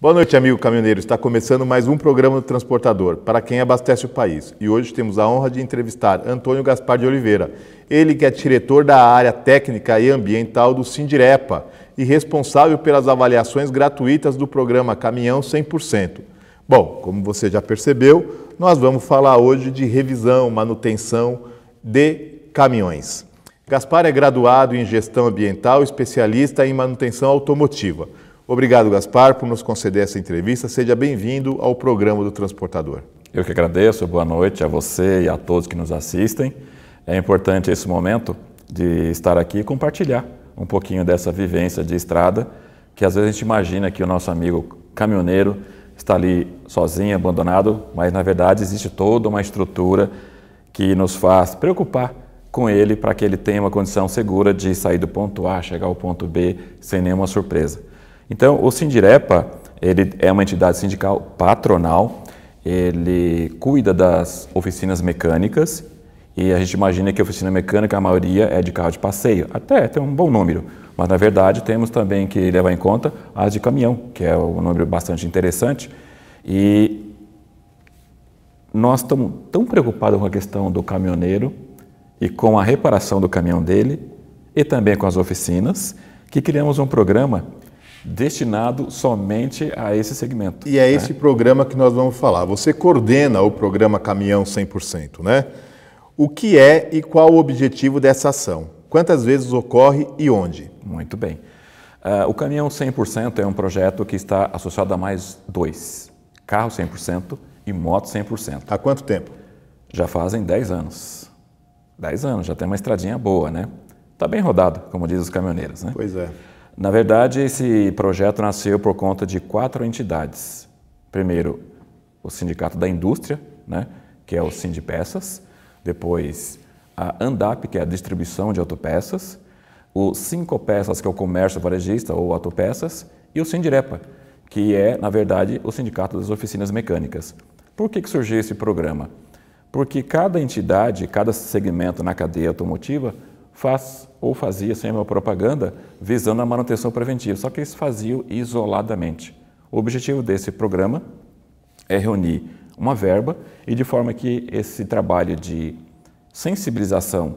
Boa noite, amigo caminhoneiro. Está começando mais um programa do Transportador, para quem abastece o país. E hoje temos a honra de entrevistar Antônio Gaspar de Oliveira. Ele que é diretor da área técnica e ambiental do Sindirepa e responsável pelas avaliações gratuitas do programa Caminhão 100%. Bom, como você já percebeu, nós vamos falar hoje de revisão, manutenção de caminhões. Gaspar é graduado em gestão ambiental, especialista em manutenção automotiva. Obrigado, Gaspar, por nos conceder essa entrevista. Seja bem-vindo ao programa do Transportador. Eu que agradeço. Boa noite a você e a todos que nos assistem. É importante esse momento de estar aqui e compartilhar um pouquinho dessa vivência de estrada, que às vezes a gente imagina que o nosso amigo caminhoneiro está ali sozinho, abandonado, mas na verdade existe toda uma estrutura que nos faz preocupar com ele para que ele tenha uma condição segura de sair do ponto A, chegar ao ponto B sem nenhuma surpresa. Então, o Sindirepa, ele é uma entidade sindical patronal, ele cuida das oficinas mecânicas e a gente imagina que a oficina mecânica, a maioria é de carro de passeio, até tem um bom número, mas na verdade temos também que levar em conta as de caminhão, que é um número bastante interessante, e nós estamos tão preocupados com a questão do caminhoneiro e com a reparação do caminhão dele e também com as oficinas, que criamos um programa destinado somente a esse segmento. E é esse programa que nós vamos falar. Você coordena o programa Caminhão 100%, né? O que é e qual o objetivo dessa ação? Quantas vezes ocorre e onde? Muito bem. O Caminhão 100% é um projeto que está associado a mais dois. Carro 100% e moto 100%. Há quanto tempo? Já fazem 10 anos. 10 anos, já tem uma estradinha boa, né? Está bem rodado, como dizem os caminhoneiros, né? Pois é. Na verdade, esse projeto nasceu por conta de 4 entidades. Primeiro, o Sindicato da Indústria, né, que é o Sindipeças. Depois, a ANDAP, que é a distribuição de autopeças. O Sincopeças, que é o comércio varejista ou autopeças. E o Sindirepa, que é, na verdade, o Sindicato das Oficinas Mecânicas. Por que surgiu esse programa? Porque cada entidade, cada segmento na cadeia automotiva faz ou fazia sempre uma propaganda visando a manutenção preventiva, só que eles faziam isoladamente. O objetivo desse programa é reunir uma verba e de forma que esse trabalho de sensibilização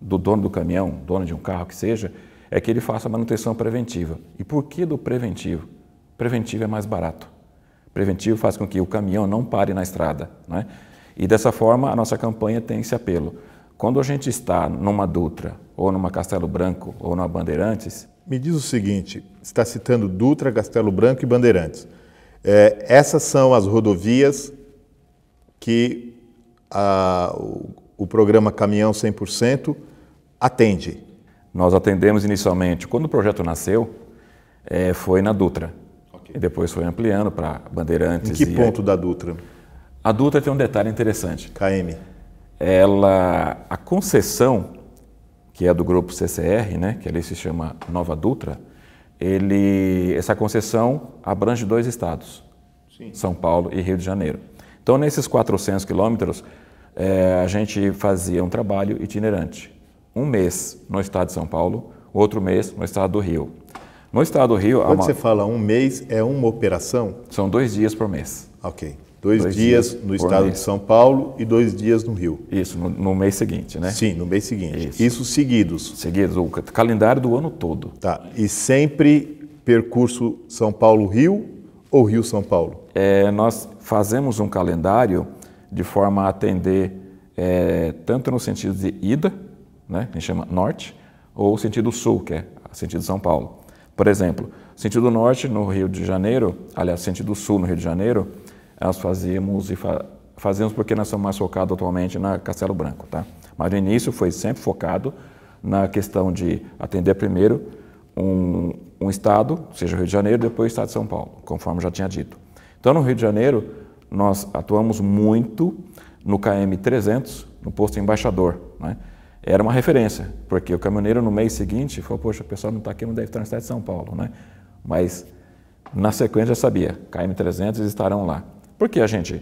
do dono do caminhão, dono de um carro que seja, é que ele faça a manutenção preventiva. E por que do preventivo? Preventivo é mais barato. Preventivo faz com que o caminhão não pare na estrada, né? E dessa forma a nossa campanha tem esse apelo. Quando a gente está numa Dutra, ou numa Castelo Branco, ou numa Bandeirantes... Me diz o seguinte, você está citando Dutra, Castelo Branco e Bandeirantes. Essas são as rodovias que o programa Caminhão 100% atende. Nós atendemos inicialmente, quando o projeto nasceu, foi na Dutra. Okay. E depois foi ampliando para Bandeirantes. Em que ponto da Dutra? A Dutra tem um detalhe interessante. KM. A concessão, que é do grupo CCR, né, que ali se chama Nova Dutra, essa concessão abrange 2 estados, sim, São Paulo e Rio de Janeiro. Então, nesses 400 quilômetros, a gente fazia um trabalho itinerante. Um mês no estado de São Paulo, outro mês no estado do Rio. No estado do Rio... Quando você fala um mês, é uma operação? São 2 dias por mês. Ok. 2 dias no estado de São Paulo e 2 dias no Rio. Isso, no mês seguinte, né? Sim, no mês seguinte. Isso seguidos. Seguidos, o calendário do ano todo. Tá. E sempre percurso São Paulo-Rio ou Rio-São Paulo? Nós fazemos um calendário de forma a atender tanto no sentido de ida, né, que a gente chama norte, ou sentido sul, que é sentido São Paulo. Por exemplo, sentido norte no Rio de Janeiro, aliás, sentido sul no Rio de Janeiro, nós fazíamos porque nós somos mais focados atualmente na Castelo Branco, tá? Mas no início foi sempre focado na questão de atender primeiro um estado, seja o Rio de Janeiro, depois o estado de São Paulo, conforme já tinha dito. Então no Rio de Janeiro nós atuamos muito no KM 300, no posto Embaixador, né? Era uma referência, porque o caminhoneiro no mês seguinte falou, poxa, o pessoal não está aqui, não deve estar no estado de São Paulo, né? Mas na sequência já sabia, KM 300 eles estarão lá. Porque a gente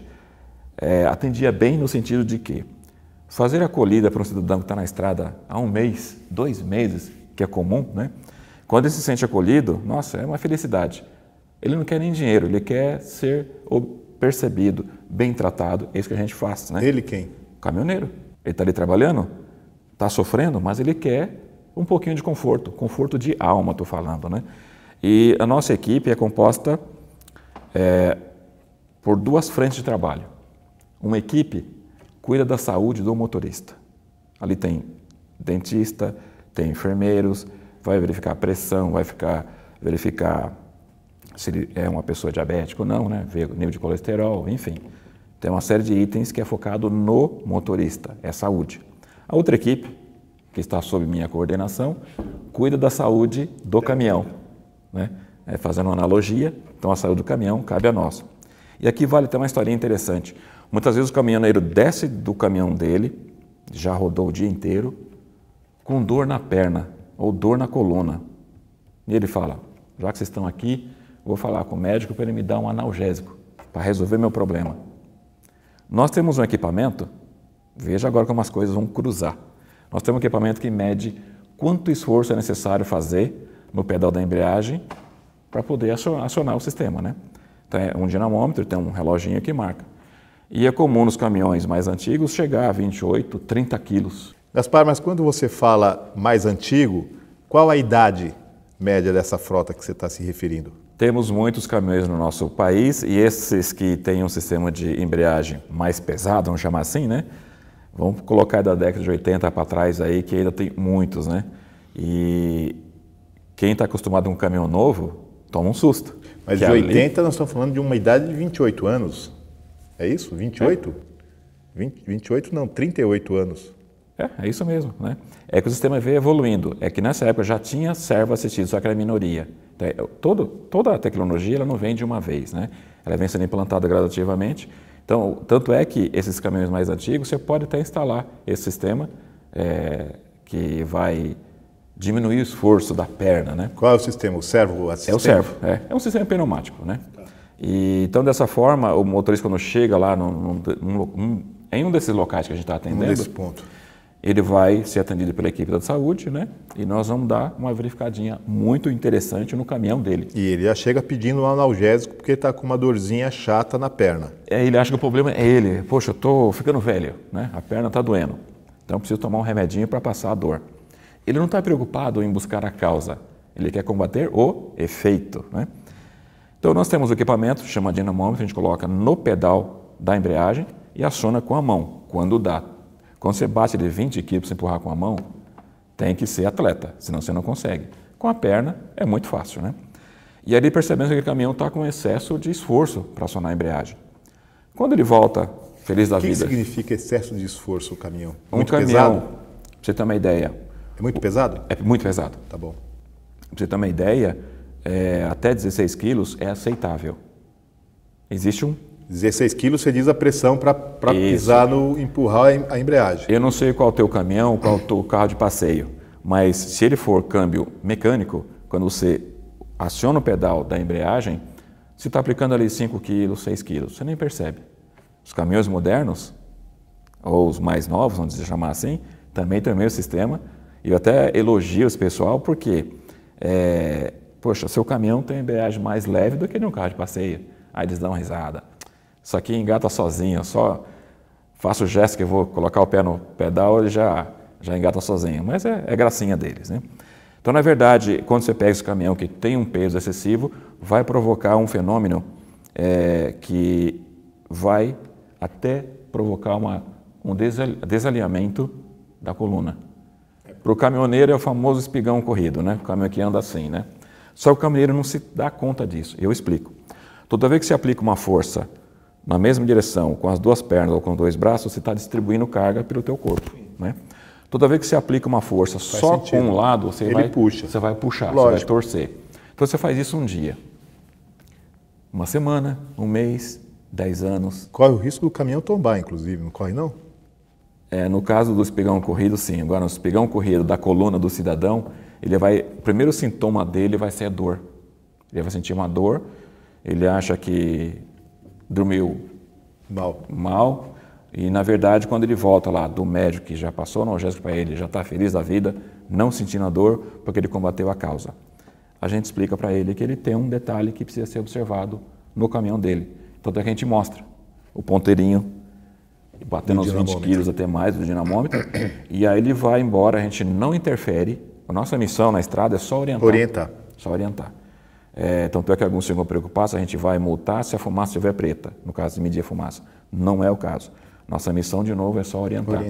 atendia bem no sentido de que fazer acolhida para um cidadão que está na estrada há 1 mês, 2 meses, que é comum, né? Quando ele se sente acolhido, nossa, é uma felicidade. Ele não quer nem dinheiro, ele quer ser percebido, bem tratado. É isso que a gente faz, né? Ele quem? Caminhoneiro. Ele está ali trabalhando, está sofrendo, mas ele quer um pouquinho de conforto de alma, estou falando, né? E a nossa equipe é composta por duas frentes de trabalho. Uma equipe cuida da saúde do motorista. Ali tem dentista, tem enfermeiros, vai verificar a pressão, vai verificar se ele é uma pessoa diabética ou não, né? Ver o nível de colesterol, enfim. Tem uma série de itens que é focado no motorista, é saúde. A outra equipe, que está sob minha coordenação, cuida da saúde do caminhão, né? Fazendo uma analogia, então a saúde do caminhão cabe a nós. E aqui vale até uma historinha interessante. Muitas vezes o caminhoneiro desce do caminhão dele, já rodou o dia inteiro, com dor na perna ou dor na coluna. E ele fala, já que vocês estão aqui, vou falar com o médico para ele me dar um analgésico, para resolver meu problema. Nós temos um equipamento, veja agora como as coisas vão cruzar. Nós temos um equipamento que mede quanto esforço é necessário fazer no pedal da embreagem para poder acionar o sistema, né? Então é um dinamômetro, tem um reloginho que marca. E é comum nos caminhões mais antigos chegar a 28, 30 quilos. Gaspar, mas quando você fala mais antigo, qual a idade média dessa frota que você está se referindo? Temos muitos caminhões no nosso país e esses que têm um sistema de embreagem mais pesado, vamos chamar assim, né? Vamos colocar da década de 80 para trás aí, que ainda tem muitos, né? E quem está acostumado com um caminhão novo, toma um susto. Mas de 80 nós estamos falando de uma idade de 28 anos. É isso? 28? 28 não, 38 anos. É isso mesmo, né? É que o sistema veio evoluindo. É que nessa época já tinha servo assistido, só que era minoria. Então, toda a tecnologia ela não vem de uma vez, né? Ela vem sendo implantada gradativamente. Então, tanto é que esses caminhões mais antigos, você pode até instalar esse sistema que vai diminuir o esforço da perna, né? Qual é o sistema? O servo assistente? É o servo, é um sistema pneumático, né? E, então, dessa forma, o motorista quando chega lá em um desses locais que a gente está atendendo, desse ponto, ele vai ser atendido pela equipe da saúde, né? E nós vamos dar uma verificadinha muito interessante no caminhão dele. E ele já chega pedindo um analgésico porque está com uma dorzinha chata na perna. Ele acha que o problema é ele. Poxa, eu estou ficando velho, né? A perna está doendo. Então, eu preciso tomar um remedinho para passar a dor. Ele não está preocupado em buscar a causa. Ele quer combater o efeito, né? Então, nós temos o equipamento, chama de dinamômetro, a gente coloca no pedal da embreagem e aciona com a mão, quando dá. Quando você bate de 20 quilos para você empurrar com a mão, tem que ser atleta, senão você não consegue. Com a perna é muito fácil, né? E ali percebemos que o caminhão está com excesso de esforço para acionar a embreagem. Quando ele volta feliz da vida... O que significa excesso de esforço o caminhão? Muito caminhão, para você ter uma ideia... É muito pesado? É muito pesado. Tá bom. Para você ter uma ideia, até 16 quilos é aceitável. Existe um... 16 quilos, você diz a pressão para pisar empurrar a embreagem. Eu não sei qual é o teu caminhão, qual é o teu carro de passeio, mas se ele for câmbio mecânico, quando você aciona o pedal da embreagem, você está aplicando ali 5 quilos, 6 quilos, você nem percebe. Os caminhões modernos, ou os mais novos, vamos chamar assim, também tem o mesmo sistema, e eu até elogio esse pessoal porque, poxa, seu caminhão tem embreagem mais leve do que um carro de passeio. Aí eles dão uma risada. Isso aqui engata sozinho, eu só faço o gesto que eu vou colocar o pé no pedal, ele já engata sozinho, mas é gracinha deles, né? Então, na verdade, quando você pega esse caminhão que tem um peso excessivo, vai provocar um fenômeno que vai até provocar um desalinhamento da coluna. Para o caminhoneiro é o famoso espigão corrido, né? O caminhão que anda assim, né? Só que o caminhoneiro não se dá conta disso, eu explico. Toda vez que você aplica uma força na mesma direção, com as duas pernas ou com 2 braços, você está distribuindo carga pelo teu corpo, né? Toda vez que você aplica uma força só com um lado, você vai puxar, Lógico. Você vai torcer. Então você faz isso um dia, uma semana, um mês, 10 anos. Corre o risco do caminhão tombar, inclusive, não corre não? No caso do espigão corrido, sim. Agora, no espigão corrido da coluna do cidadão, o primeiro sintoma dele vai ser a dor. Ele vai sentir uma dor, ele acha que dormiu mal e, na verdade, quando ele volta lá do médico que já passou o analgésico para ele, já está feliz da vida, não sentindo a dor, porque ele combateu a causa. a gente explica para ele que ele tem um detalhe que precisa ser observado no caminhão dele. Então, a gente mostra o ponteirinho, batendo uns 20 quilos até mais do dinamômetro, e aí ele vai embora, a gente não interfere. A nossa missão na estrada é só orientar. Só orientar. Tanto é que alguns ficam preocupados, a gente vai multar se a fumaça estiver preta, no caso de medir a fumaça. Não é o caso. Nossa missão, de novo, é só orientar.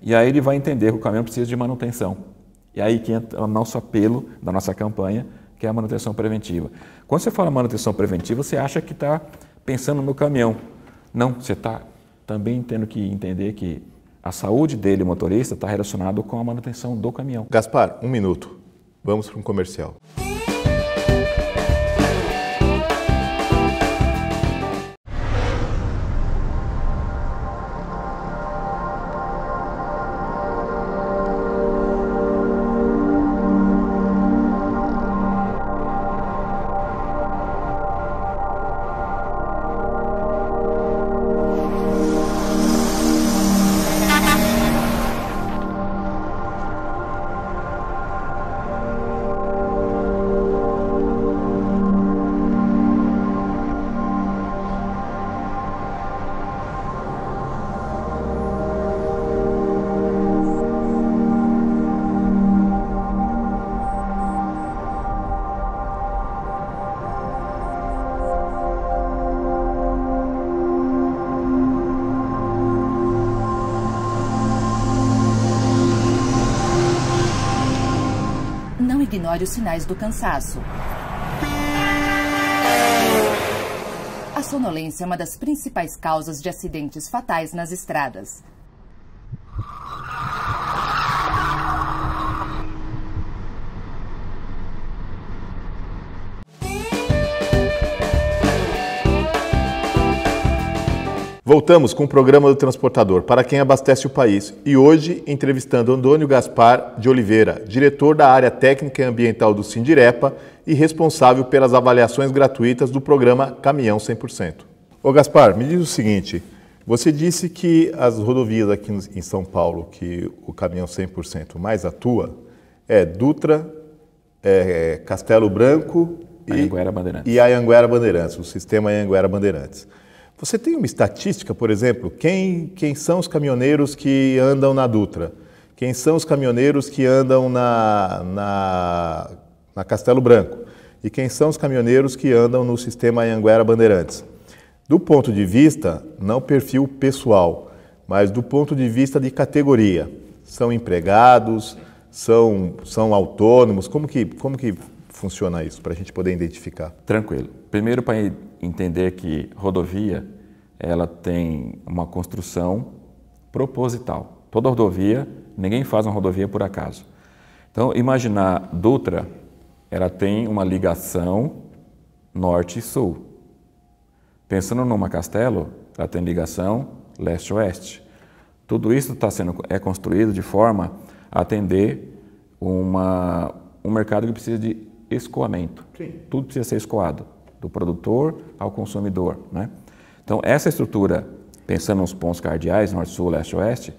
E aí ele vai entender que o caminhão precisa de manutenção. E aí que entra o nosso apelo da nossa campanha, que é a manutenção preventiva. Quando você fala manutenção preventiva, você acha que está pensando no caminhão. Não, você está também tendo que entender que a saúde dele, motorista, está relacionado com a manutenção do caminhão. Gaspar, 1 minuto. Vamos para um comercial. Ignore os sinais do cansaço. A sonolência é uma das principais causas de acidentes fatais nas estradas. Voltamos com o programa do Transportador, para quem abastece o país. E hoje, entrevistando Antônio Gaspar de Oliveira, diretor da área técnica e ambiental do Sindirepa e responsável pelas avaliações gratuitas do programa Caminhão 100%. Ô Gaspar, me diz o seguinte, você disse que as rodovias aqui em São Paulo, que o Caminhão 100% mais atua, é Dutra, Castelo Branco e Anhanguera Bandeirantes, o sistema Anhanguera Bandeirantes. Você tem uma estatística, por exemplo, quem são os caminhoneiros que andam na Dutra? Quem são os caminhoneiros que andam na Castelo Branco? E quem são os caminhoneiros que andam no sistema Anhanguera Bandeirantes? Do ponto de vista, não perfil pessoal, mas do ponto de vista de categoria. São empregados? São autônomos? Como que funciona isso, para a gente poder identificar? Tranquilo. Primeiro, para entender que rodovia, ela tem uma construção proposital. Toda rodovia, ninguém faz uma rodovia por acaso. Então, imaginar Dutra, ela tem uma ligação norte e sul. Pensando numa Castelo, ela tem ligação leste-oeste. Tudo isso é construído de forma a atender um mercado que precisa de escoamento. Sim. Tudo precisa ser escoado, do produtor ao consumidor, né? Então, essa estrutura, pensando nos pontos cardeais, norte, sul, leste, oeste,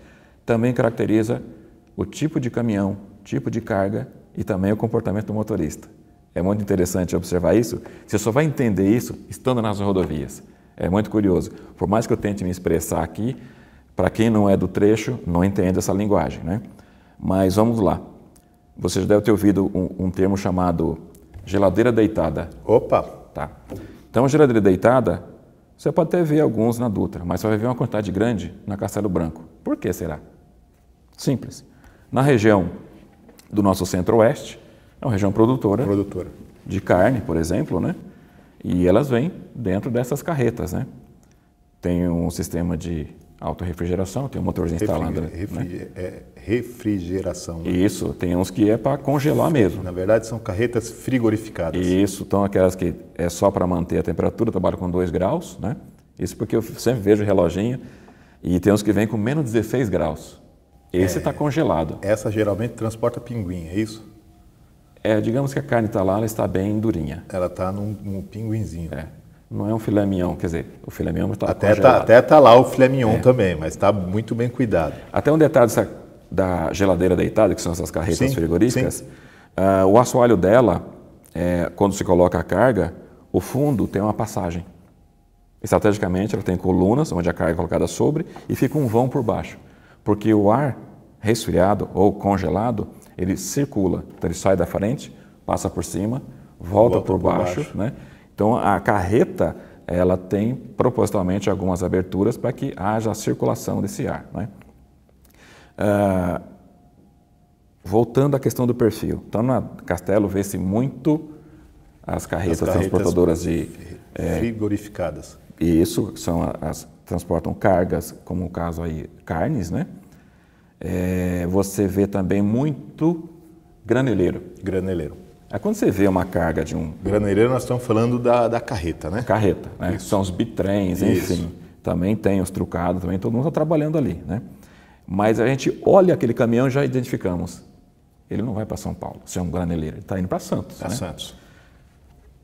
também caracteriza o tipo de caminhão, tipo de carga e também o comportamento do motorista. É muito interessante observar isso. Você só vai entender isso estando nas rodovias. É muito curioso. Por mais que eu tente me expressar aqui, para quem não é do trecho, não entende essa linguagem, né? Mas vamos lá. Você já deve ter ouvido um termo chamado geladeira deitada. Opa! Tá. Então, geladeira deitada, você pode até ver alguns na Dutra, mas você vai ver uma quantidade grande na Castelo Branco. Por que será? Simples. Na região do nosso centro-oeste, é uma região produtora de carne, por exemplo, né? E elas vêm dentro dessas carretas, né? Tem um sistema de autorrefrigeração, tem um motorzinho instalado. Refrigeração. Né? Isso, tem uns que é para congelar mesmo. Na verdade, são carretas frigorificadas. Isso, então aquelas que é só para manter a temperatura, trabalham com 2 graus, né? Isso porque eu sempre vejo o reloginho e tem uns que vêm com menos 16 graus. Esse está congelado. Essa geralmente transporta pinguim, é isso? Digamos que a carne está lá, ela está bem durinha. Ela está num pinguinzinho. Não é um filé mignon, quer dizer, o filé mignon está congelado. Até está lá o filé mignon também, mas está muito bem cuidado. Até um detalhe da geladeira deitada, que são essas carretas frigoríficas, o assoalho dela, quando se coloca a carga, o fundo tem uma passagem. Estrategicamente, ela tem colunas onde a carga é colocada sobre e fica um vão por baixo. Porque o ar resfriado ou congelado, ele circula. Então, ele sai da frente, passa por cima, volta por baixo. Né? Então, a carreta, ela tem propositalmente algumas aberturas para que haja a circulação desse ar. Né? Voltando à questão do perfil. Então, na Castello vê-se muito as carretas transportadoras de... frigorificadas. Isso, transportam cargas, como o caso aí, carnes, né? Você vê também muito graneleiro. Graneleiro. Quando você vê uma carga de um... Graneleiro nós estamos falando da carreta, né? Carreta, né? São os bitrens, enfim. Também tem os trucados, também todo mundo está trabalhando ali, né? Mas a gente olha aquele caminhão e já identificamos. Ele não vai para São Paulo, se é um graneleiro, ele está indo para Santos. Para né? Santos.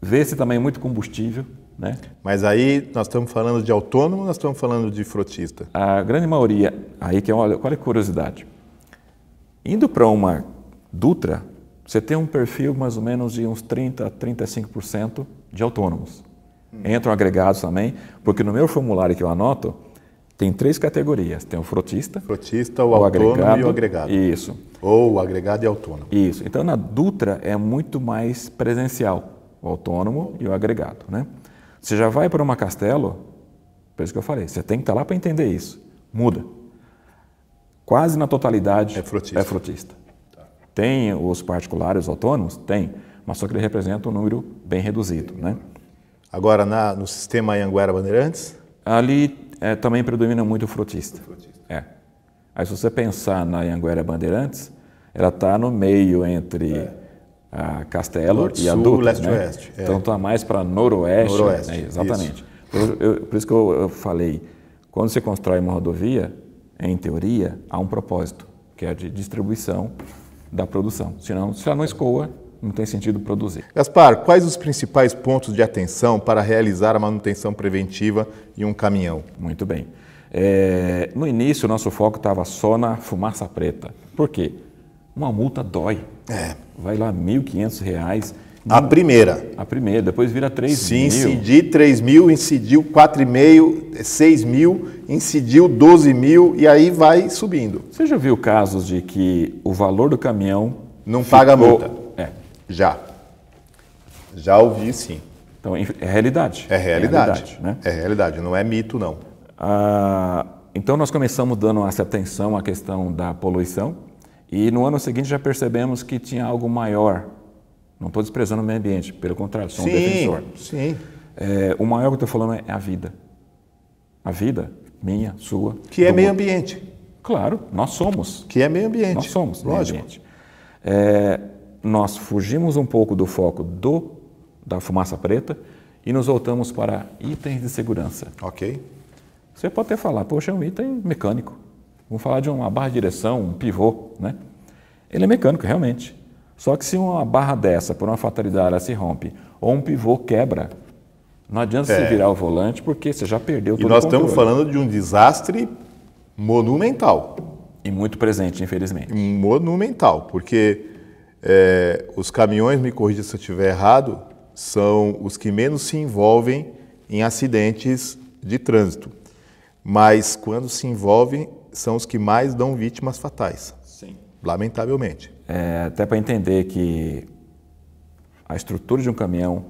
Vê-se também muito combustível, né? Mas aí nós estamos falando de autônomo ou nós estamos falando de frotista? A grande maioria, aí que olha a curiosidade. Indo para uma Dutra, você tem um perfil mais ou menos de uns 30% a 35% de autônomos. Entram agregados também, porque no meu formulário que eu anoto, tem 3 categorias. Tem o frotista, o autônomo e o agregado. Isso. Ou o agregado e autônomo. Isso. Então, na Dutra é muito mais presencial, o autônomo e o agregado. Né? Você já vai para uma Castello, por isso que eu falei, você tem que estar lá para entender isso. Muda. Quase na totalidade é frotista. Tá. Tem os particulares, os autônomos? Tem, mas só que ele representa um número bem reduzido. Né? Agora, no sistema Anhanguera Bandeirantes? Ali também predomina muito o frotista. Aí se você pensar na Anhanguera Bandeirantes, ela está no meio entre a Castello Norte, e a sul, Dutra. leste-oeste. Né? Então está mais para noroeste. Noroeste, exatamente. Por isso que eu falei, quando você constrói uma rodovia, em teoria, há um propósito, que é a de distribuição da produção. Senão, se ela não escoa, não tem sentido produzir. Gaspar, quais os principais pontos de atenção para realizar a manutenção preventiva em um caminhão? Muito bem. No início, o nosso foco estava só na fumaça preta. Por quê? Uma multa dói. Vai lá R$ 1.500. A primeira. A primeira, depois vira 3.000. Se incidir 3.000, incidiu 4.500, 6.000, incidiu 12.000 e aí vai subindo. Você já viu casos de que o valor do caminhão não paga a multa? Já ouvi, sim. Então, é realidade. É realidade. Né? É realidade, não é mito, não. Então, nós começamos dando essa atenção à questão da poluição e no ano seguinte já percebemos que tinha algo maior. Não estou desprezando o meio ambiente, pelo contrário, sou um defensor. Sim. O maior que eu estou falando é a vida. A vida, minha, sua. Que é meio ambiente. Claro, nós somos. Que é meio ambiente. Nós somos lógico. Meio ambiente. Nós fugimos um pouco do foco da fumaça preta e nos voltamos para itens de segurança. Ok. Você pode até falar, poxa, é um item mecânico. Vamos falar de uma barra de direção, um pivô, né? Ele é mecânico, realmente. Só que se uma barra dessa, por uma fatalidade, ela se rompe, ou um pivô quebra, não adianta você virar o volante, porque você já perdeu todo o controle. E nós estamos falando de um desastre monumental. E muito presente, infelizmente. Monumental, porque os caminhões, me corrija se eu estiver errado, são os que menos se envolvem em acidentes de trânsito. Mas quando se envolvem, são os que mais dão vítimas fatais. Sim. Lamentavelmente. Até para entender que a estrutura de um caminhão,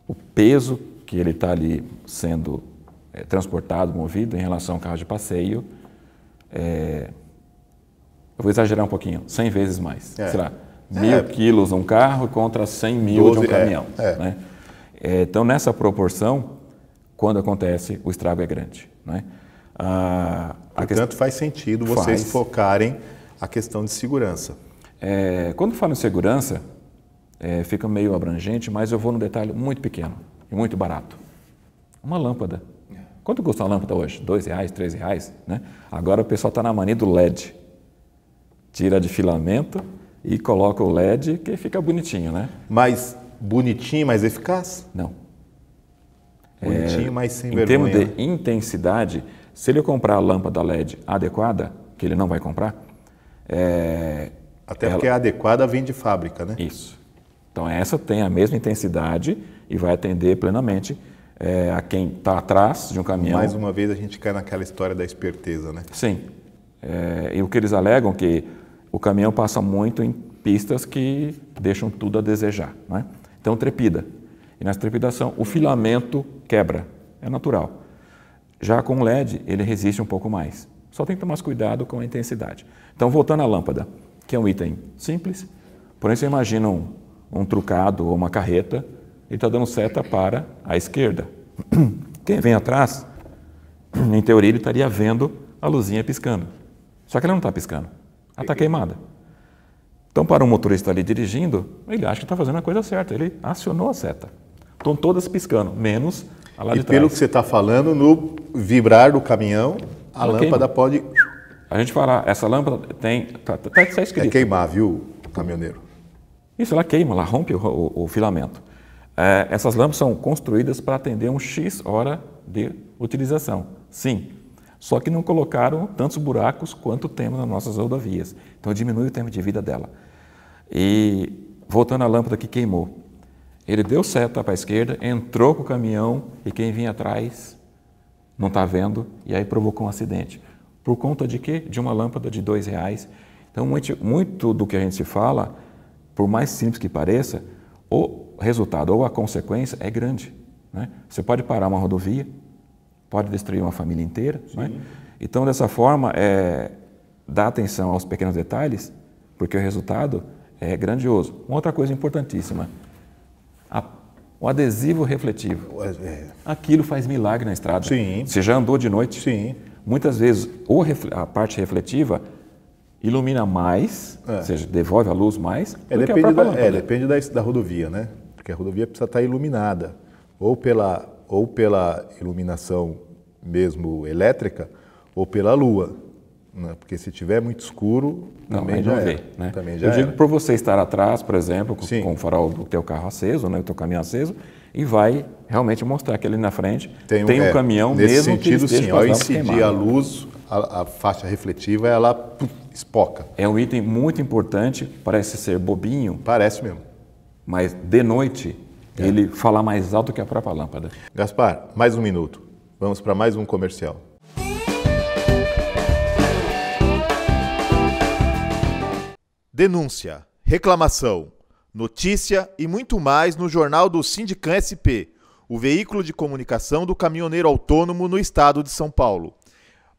o peso que ele está ali sendo transportado, movido em relação ao carro de passeio, eu vou exagerar um pouquinho, 100 vezes mais. Sei lá, 1.000 quilos um carro contra 100 mil de um caminhão. Né? Então, nessa proporção, quando acontece, o estrago é grande. Né? Portanto, faz sentido vocês focarem a questão de segurança. Quando falo em segurança, fica meio abrangente, mas eu vou num detalhe muito pequeno e muito barato. Uma lâmpada. Quanto custa uma lâmpada hoje? R$2, R$3, né? Agora o pessoal está na mania do LED. Tira de filamento e coloca o LED, que fica bonitinho, né? Mais bonitinho, mais eficaz? Não. Bonitinho, mas sem em vergonha. Em termos de intensidade, se ele comprar a lâmpada LED adequada, que ele não vai comprar... Até porque a adequada vem de fábrica, né? Isso. Então essa tem a mesma intensidade e vai atender plenamente a quem está atrás de um caminhão. Mais uma vez a gente cai naquela história da esperteza, né? Sim. E o que eles alegam é que o caminhão passa muito em pistas que deixam tudo a desejar, né? Então trepida. E nessa trepidação o filamento quebra, é natural. Já com o LED ele resiste um pouco mais. Só tem que tomar cuidado com a intensidade. Então voltando à lâmpada, que é um item simples, porém você imagina um trucado ou uma carreta, ele está dando seta para a esquerda. Quem vem atrás, em teoria, ele estaria vendo a luzinha piscando. Só que ela não está piscando, ela está queimada. Então, para um motorista ali dirigindo, ele acha que está fazendo a coisa certa, ele acionou a seta. Estão todas piscando, menos a lá de trás. E pelo que você está falando, no vibrar do caminhão, a lâmpada pode... A gente fala, essa lâmpada está escrito. É queimar, viu, caminhoneiro? Isso, ela queima, ela rompe o filamento. Essas lâmpadas são construídas para atender um X hora de utilização. Sim, só que não colocaram tantos buracos quanto temos nas nossas rodovias. Então diminui o tempo de vida dela. E voltando à lâmpada que queimou, ele deu seta para a esquerda, entrou com o caminhão e quem vinha atrás não está vendo e aí provocou um acidente. Por conta de quê? De uma lâmpada de R$2. Então muito do que a gente se fala, por mais simples que pareça, o resultado ou a consequência é grande, né? Você pode parar uma rodovia, pode destruir uma família inteira, né? Então, dessa forma, dá atenção aos pequenos detalhes, porque o resultado é grandioso. Uma outra coisa importantíssima, o adesivo refletivo. Aquilo faz milagre na estrada. Sim. Você já andou de noite? Sim. Muitas vezes, a parte refletiva ilumina mais, ou seja, devolve a luz mais, do que a própria lâmpada. Depende da rodovia, né? Porque a rodovia precisa estar iluminada, ou pela iluminação mesmo elétrica, ou pela lua, né? Porque se tiver muito escuro, também já é. Né? Também já Eu digo por você estar atrás, por exemplo, com o farol do teu carro aceso, né, o teu caminhão aceso, e vai realmente mostrar que ali na frente tem um caminhão nesse mesmo sentido, que esteja sim, ao incidir a luz, a faixa refletiva, ela espoca. É um item muito importante, parece ser bobinho. Parece mesmo. Mas de noite, ele fala mais alto que a própria lâmpada. Gaspar, mais um minuto. Vamos para mais um comercial. Denúncia, reclamação, notícia e muito mais no Jornal do Sindicam SP, o veículo de comunicação do caminhoneiro autônomo no estado de São Paulo.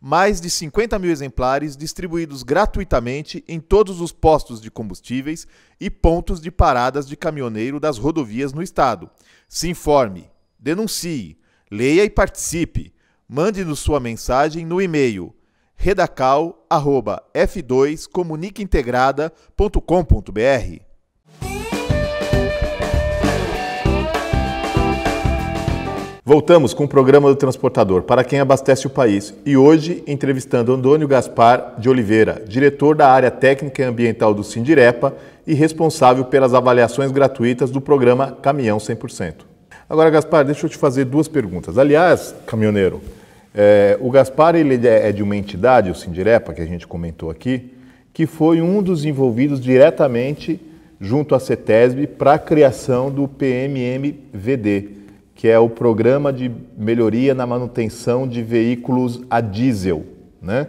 Mais de 50 mil exemplares distribuídos gratuitamente em todos os postos de combustíveis e pontos de paradas de caminhoneiro das rodovias no estado. Se informe, denuncie, leia e participe. Mande-nos sua mensagem no e-mail redacal@f2comunicaintegrada.com.br. Voltamos com o programa do Transportador, para quem abastece o país. E hoje, entrevistando Antônio Gaspar de Oliveira, diretor da área técnica e ambiental do Sindirepa e responsável pelas avaliações gratuitas do programa Caminhão 100%. Agora, Gaspar, deixa eu te fazer duas perguntas. Aliás, caminhoneiro, o Gaspar ele é de uma entidade, o Sindirepa, que a gente comentou aqui, que foi um dos envolvidos diretamente junto à CETESB para a criação do PMM-VD, que é o Programa de Melhoria na Manutenção de Veículos a Diesel, né?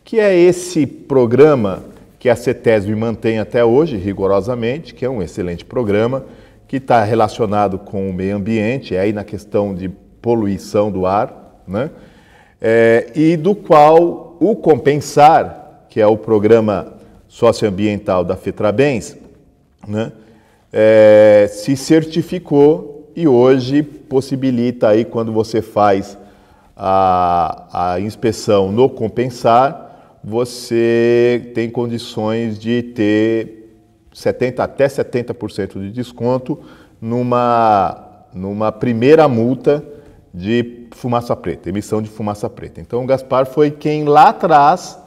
Que é esse programa que a CETESB mantém até hoje, rigorosamente, que é um excelente programa, que está relacionado com o meio ambiente, aí na questão de poluição do ar, né? E do qual o Compensar, que é o programa socioambiental da FETRABENS, né? Se certificou e hoje possibilita aí, quando você faz a inspeção no Compensar, você tem condições de ter até 70% de desconto numa primeira multa de fumaça preta, emissão de fumaça preta. Então o Gaspar foi quem lá atrás,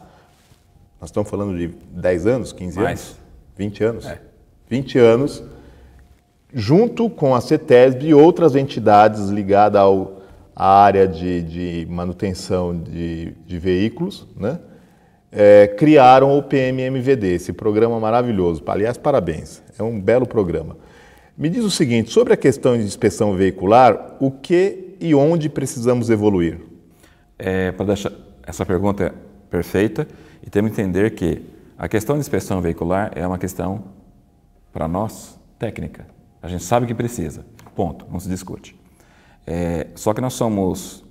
nós estamos falando de 10 anos, 15 anos, 20 anos, 20 anos, junto com a CETESB e outras entidades ligadas à área de manutenção de veículos, né? Criaram o PMM-VD, esse programa maravilhoso. Aliás, parabéns, é um belo programa. Me diz o seguinte, sobre a questão de inspeção veicular, o que e onde precisamos evoluir? Para deixar essa pergunta é perfeita e temos que entender que a questão de inspeção veicular é uma questão, para nós, técnica. A gente sabe que precisa, ponto, não se discute. Só que nós somos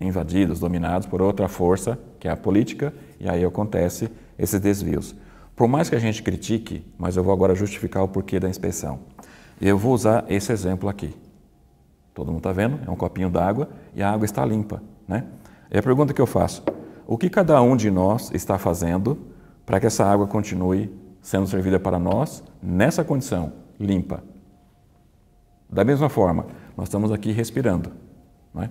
invadidos, dominados por outra força, que é a política, e aí acontece esses desvios. Por mais que a gente critique, mas eu vou agora justificar o porquê da inspeção. E eu vou usar esse exemplo aqui. Todo mundo está vendo? É um copinho d'água e a água está limpa, né? E a pergunta que eu faço, o que cada um de nós está fazendo para que essa água continue sendo servida para nós nessa condição, limpa? Da mesma forma, nós estamos aqui respirando, não é?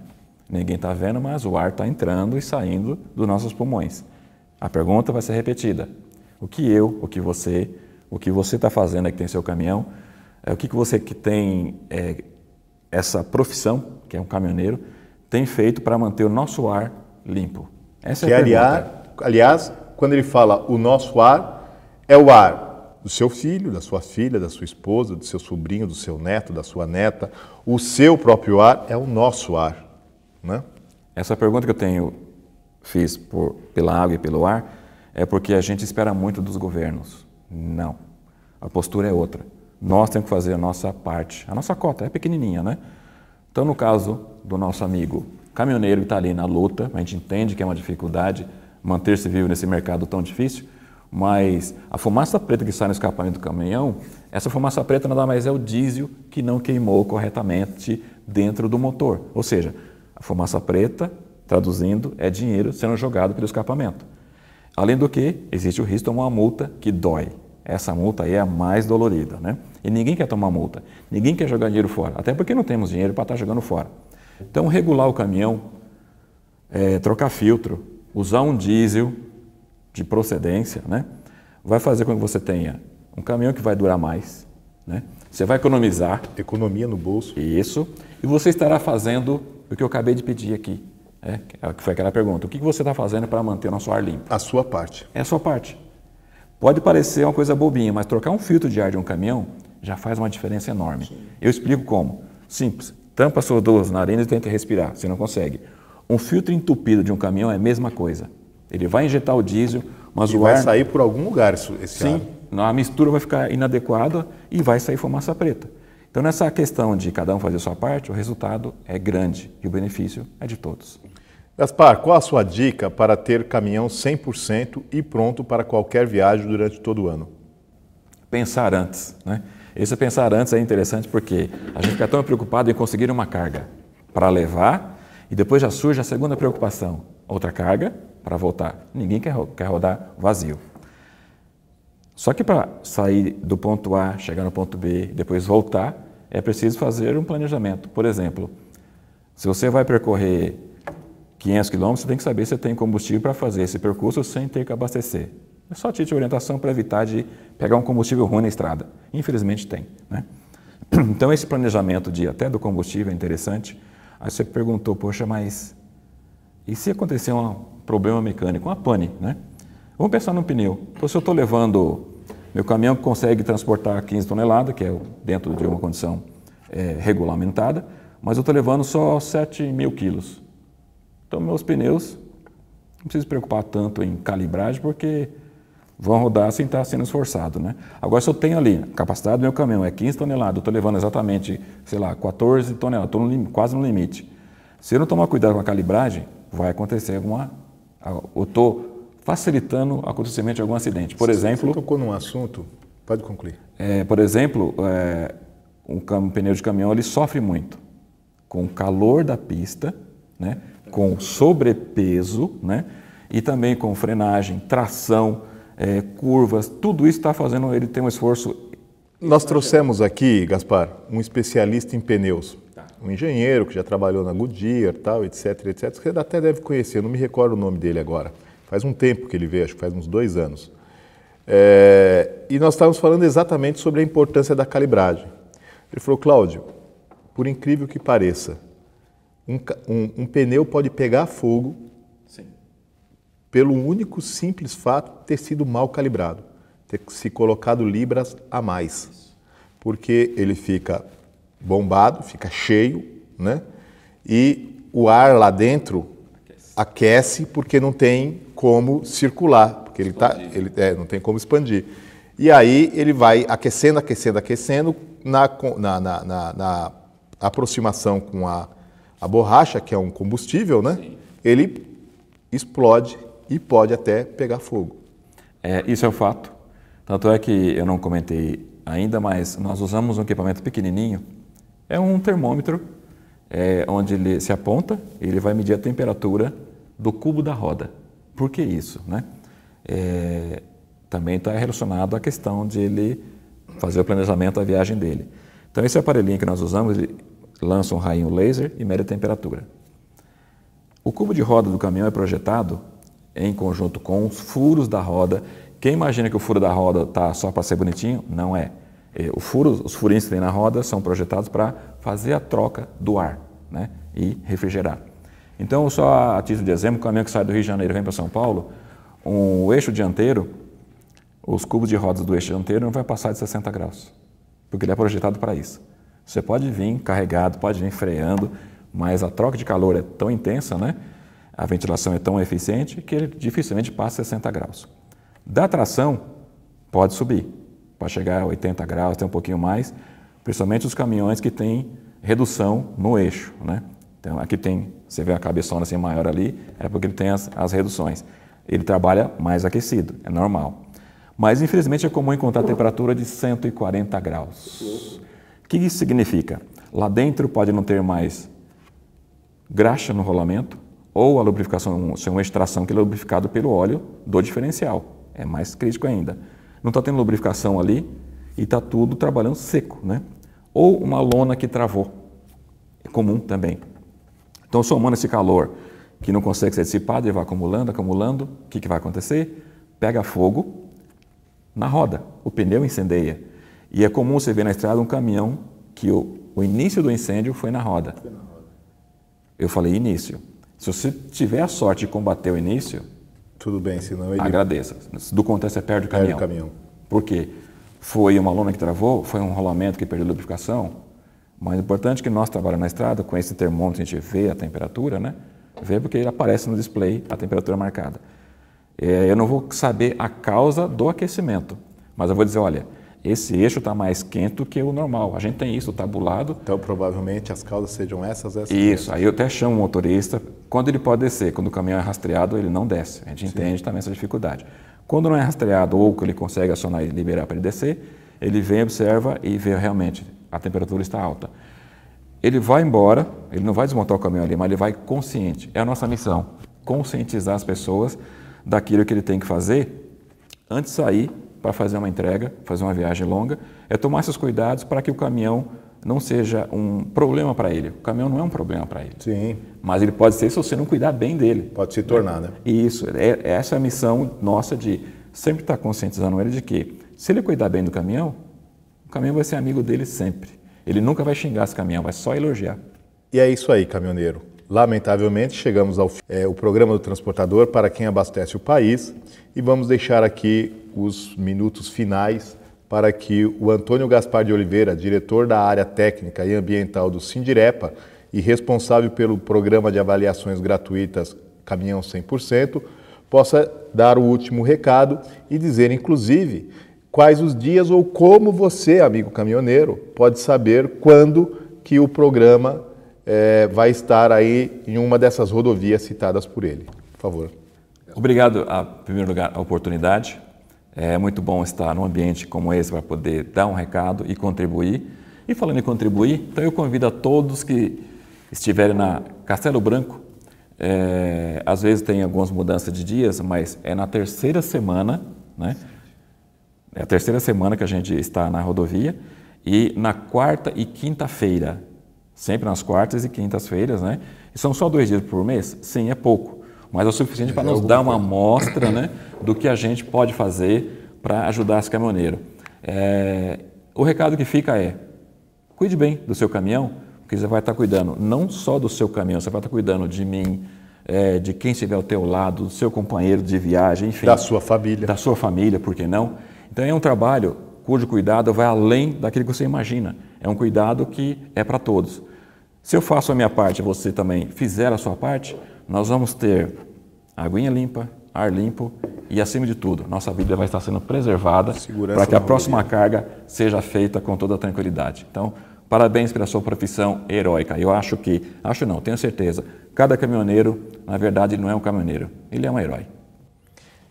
Ninguém está vendo, mas o ar está entrando e saindo dos nossos pulmões. A pergunta vai ser repetida. O que você está fazendo aí que tem seu caminhão, o que você que tem essa profissão, que é um caminhoneiro, tem feito para manter o nosso ar limpo? Essa é a pergunta. Aliás, quando ele fala o nosso ar, é o ar do seu filho, da sua filha, da sua esposa, do seu sobrinho, do seu neto, da sua neta. O seu próprio ar é o nosso ar, né? Essa pergunta que eu fiz pela água e pelo ar é porque a gente espera muito dos governos. Não. A postura é outra. Nós temos que fazer a nossa parte. A nossa cota é pequenininha, né? Então, no caso do nosso amigo caminhoneiro que está ali na luta, a gente entende que é uma dificuldade manter-se vivo nesse mercado tão difícil, mas a fumaça preta que sai no escapamento do caminhão, essa fumaça preta nada mais é o diesel que não queimou corretamente dentro do motor. Ou seja, a fumaça preta, traduzindo, é dinheiro sendo jogado pelo escapamento. Além do que, existe o risco de tomar uma multa que dói. Essa multa aí é a mais dolorida, né? E ninguém quer tomar multa, ninguém quer jogar dinheiro fora, até porque não temos dinheiro para estar jogando fora. Então, regular o caminhão, trocar filtro, usar um diesel de procedência, né? Vai fazer com que você tenha um caminhão que vai durar mais, né? Você vai economizar. Economia no bolso. Isso. E você estará fazendo o que eu acabei de pedir aqui. Que foi aquela pergunta. O que você está fazendo para manter o nosso ar limpo? A sua parte. É a sua parte. Pode parecer uma coisa bobinha, mas trocar um filtro de ar de um caminhão já faz uma diferença enorme. Sim. Eu explico como. Simples. Tampa suas duas narinas e tenta respirar. Você não consegue. Um filtro entupido de um caminhão é a mesma coisa. Ele vai injetar o diesel, mas o ar... vai sair por algum lugar esse Sim, ar. A mistura vai ficar inadequada e vai sair fumaça preta. Então, nessa questão de cada um fazer a sua parte, o resultado é grande e o benefício é de todos. Gaspar, qual a sua dica para ter caminhão 100% e pronto para qualquer viagem durante todo o ano? Pensar antes, né? Esse pensar antes é interessante porque a gente fica tão preocupado em conseguir uma carga para levar e depois já surge a segunda preocupação, outra carga para voltar. Ninguém quer rodar vazio. Só que para sair do ponto A, chegar no ponto B, depois voltar, é preciso fazer um planejamento. Por exemplo, se você vai percorrer 500 km, você tem que saber se você tem combustível para fazer esse percurso sem ter que abastecer. É só título de orientação para evitar de pegar um combustível ruim na estrada. Infelizmente tem, né? Então esse planejamento até do combustível é interessante. Aí você perguntou, poxa, mas e se acontecer um problema mecânico, uma pane, né? Vamos pensar no pneu. Então se eu estou levando, meu caminhão consegue transportar 15 toneladas, que é dentro de uma condição regulamentada, mas eu estou levando só 7.000 quilos. Então, meus pneus, não preciso me preocupar tanto em calibragem, porque vão rodar sem estar sendo esforçado, né? Agora, se eu tenho ali, a capacidade do meu caminhão é 15 toneladas, eu estou levando exatamente, 14 toneladas, estou quase no limite. Se eu não tomar cuidado com a calibragem, vai acontecer eu estou facilitando o acontecimento de algum acidente. Por exemplo... Você tocou num assunto, pode concluir. Por exemplo, um pneu de caminhão, ele sofre muito com o calor da pista, né? Com sobrepeso, né? E também com frenagem, tração, curvas, tudo isso está fazendo ele ter um esforço. Nós trouxemos aqui, Gaspar, um especialista em pneus, um engenheiro que já trabalhou na Goodyear, tal, etc, etc, que você até deve conhecer, não me recordo o nome dele agora. Faz um tempo que ele veio, acho que faz uns 2 anos. E nós estávamos falando exatamente sobre a importância da calibragem. Ele falou, Cláudio, por incrível que pareça, um pneu pode pegar fogo. Sim. Pelo único simples fato de ter sido mal calibrado, ter se colocado libras a mais. porque ele fica bombado, fica cheio, né? E o ar lá dentro aquece porque não tem como circular, porque não tem como expandir. E aí ele vai aquecendo, aquecendo, aquecendo, na aproximação com a borracha, que é um combustível, né? Sim. Ele explode e pode até pegar fogo. Isso é o fato. Tanto é que eu não comentei ainda, mas nós usamos um equipamento pequenininho. É um termômetro, onde ele se aponta e ele vai medir a temperatura do cubo da roda. Por que isso, né? Também está relacionado à questão de ele fazer o planejamento da viagem dele. Então esse aparelhinho que nós usamos, ele lança um raio laser e mede a temperatura. O cubo de roda do caminhão é projetado em conjunto com os furos da roda. Quem imagina que o furo da roda está só para ser bonitinho? Não é. Os furinhos que tem na roda são projetados para fazer a troca do ar, né? E refrigerar. Então, só a título de exemplo, o caminhão que sai do Rio de Janeiro e vem para São Paulo, o eixo dianteiro, os cubos de rodas do eixo dianteiro não vai passar de 60 graus, porque ele é projetado para isso. Você pode vir carregado, pode vir freando, mas a troca de calor é tão intensa, né? A ventilação é tão eficiente que ele dificilmente passa 60 graus. Da tração, pode subir, pode chegar a 80 graus, até um pouquinho mais, principalmente os caminhões que têm redução no eixo, né? Então, aqui tem, você vê a cabeçona assim maior ali, é porque ele tem as reduções. Ele trabalha mais aquecido, é normal. Mas, infelizmente, é comum encontrar a temperatura de 140 graus. O que isso significa? Lá dentro pode não ter mais graxa no rolamento, ou a lubrificação, se é uma extração que é lubrificado pelo óleo do diferencial. É mais crítico ainda. Não está tendo lubrificação ali e está tudo trabalhando seco, né? Ou uma lona que travou. É comum também. Então, somando esse calor que não consegue ser dissipado e vai acumulando, acumulando, o que vai acontecer? Pega fogo na roda, o pneu incendeia. E é comum você ver na estrada um caminhão que o início do incêndio foi na roda. Eu falei início. Se você tiver a sorte de combater o início, tudo bem, senão ele... agradeça. Do contrário, você perde o caminhão. Perde o caminhão. Por quê? Foi uma lona que travou, foi um rolamento que perdeu a lubrificação. Mas o importante é que nós trabalhamos na estrada, com esse termômetro a gente vê a temperatura, né? Vê porque ele aparece no display a temperatura marcada. Eu não vou saber a causa do aquecimento, mas eu vou dizer, olha, esse eixo está mais quente do que o normal. A gente tem isso tabulado. Então, provavelmente, as causas sejam essas. Isso, aí eu até chamo o motorista. Quando ele pode descer, quando o caminhão é rastreado, ele não desce. A gente entende também essa dificuldade. Quando não é rastreado ou que ele consegue acionar e liberar para ele descer, ele vem, observa e vê realmente a temperatura está alta. Ele vai embora, ele não vai desmontar o caminhão ali, mas ele vai consciente. É a nossa missão, conscientizar as pessoas daquilo que ele tem que fazer antes de sair para fazer uma entrega, fazer uma viagem longa, é tomar esses cuidados para que o caminhão não seja um problema para ele. O caminhão não é um problema para ele. Sim. Mas ele pode ser se você não cuidar bem dele. Pode se tornar, né? Isso. Essa é a missão nossa de sempre estar conscientizando ele de que, se ele cuidar bem do caminhão, o caminhão vai ser amigo dele sempre. Ele nunca vai xingar esse caminhão, vai só elogiar. E é isso aí, caminhoneiro. Lamentavelmente, chegamos ao o programa do Transportador para quem abastece o país e vamos deixar aqui os minutos finais para que o Antônio Gaspar de Oliveira, diretor da área técnica e ambiental do Sindirepa e responsável pelo programa de avaliações gratuitas Caminhão 100%, possa dar o último recado e dizer, inclusive, quais os dias ou como você, amigo caminhoneiro, pode saber quando que o programa vai estar aí em uma dessas rodovias citadas por ele. Por favor. Obrigado, em primeiro lugar, a oportunidade. É muito bom estar num ambiente como esse para poder dar um recado e contribuir. E falando em contribuir, então eu convido a todos que estiverem na Castelo Branco. Às vezes tem algumas mudanças de dias, mas é na terceira semana, né? É a terceira semana que a gente está na rodovia e na quarta e quinta-feira, sempre nas quartas e quintas-feiras, né? E são só 2 dias por mês? Sim, é pouco, mas é o suficiente para nos dar uma amostra, né, do que a gente pode fazer para ajudar esse caminhoneiro. O recado que fica é, cuide bem do seu caminhão, porque você vai estar cuidando não só do seu caminhão, você vai estar cuidando de mim, de quem estiver ao teu lado, do seu companheiro de viagem, enfim. Da sua família. Da sua família, por que não? Então é um trabalho cujo cuidado vai além daquilo que você imagina. É um cuidado que é para todos. Se eu faço a minha parte e você também fizer a sua parte, nós vamos ter aguinha limpa, ar limpo e, acima de tudo, nossa vida vai estar sendo preservada para que a próxima carga seja feita com toda tranquilidade. Então, parabéns pela sua profissão heróica. Eu tenho certeza, cada caminhoneiro, na verdade, não é um caminhoneiro, ele é um herói.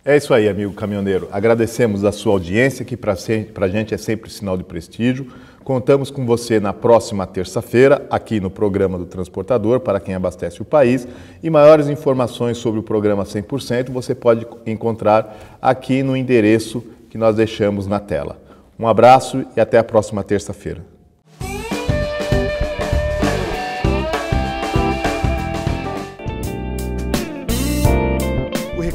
É isso aí, amigo caminhoneiro. Agradecemos a sua audiência, que para a gente é sempre sinal de prestígio. Contamos com você na próxima terça-feira, aqui no programa do Transportador, para quem abastece o país. E maiores informações sobre o programa 100% você pode encontrar aqui no endereço que nós deixamos na tela. Um abraço e até a próxima terça-feira.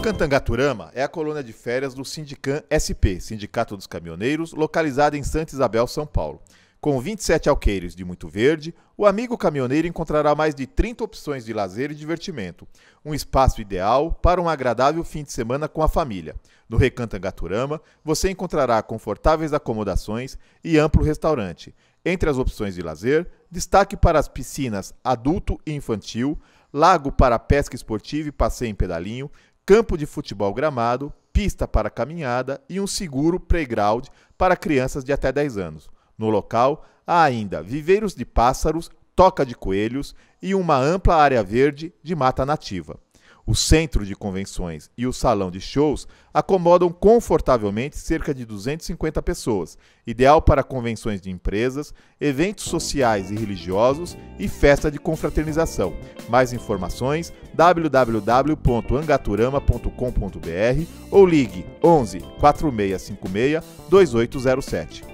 Recantangaturama é a colônia de férias do Sindicam SP, Sindicato dos Caminhoneiros, localizada em Santa Isabel, São Paulo. Com 27 alqueires de muito verde, o amigo caminhoneiro encontrará mais de 30 opções de lazer e divertimento. Um espaço ideal para um agradável fim de semana com a família. No Recantangaturama, você encontrará confortáveis acomodações e amplo restaurante. Entre as opções de lazer, destaque para as piscinas adulto e infantil, lago para pesca esportiva e passeio em pedalinho, campo de futebol gramado, pista para caminhada e um seguro playground para crianças de até 10 anos. No local, há ainda viveiros de pássaros, toca de coelhos e uma ampla área verde de mata nativa. O centro de convenções e o salão de shows acomodam confortavelmente cerca de 250 pessoas, ideal para convenções de empresas, eventos sociais e religiosos e festa de confraternização. Mais informações www.angaturama.com.br ou ligue 11 4656 2807.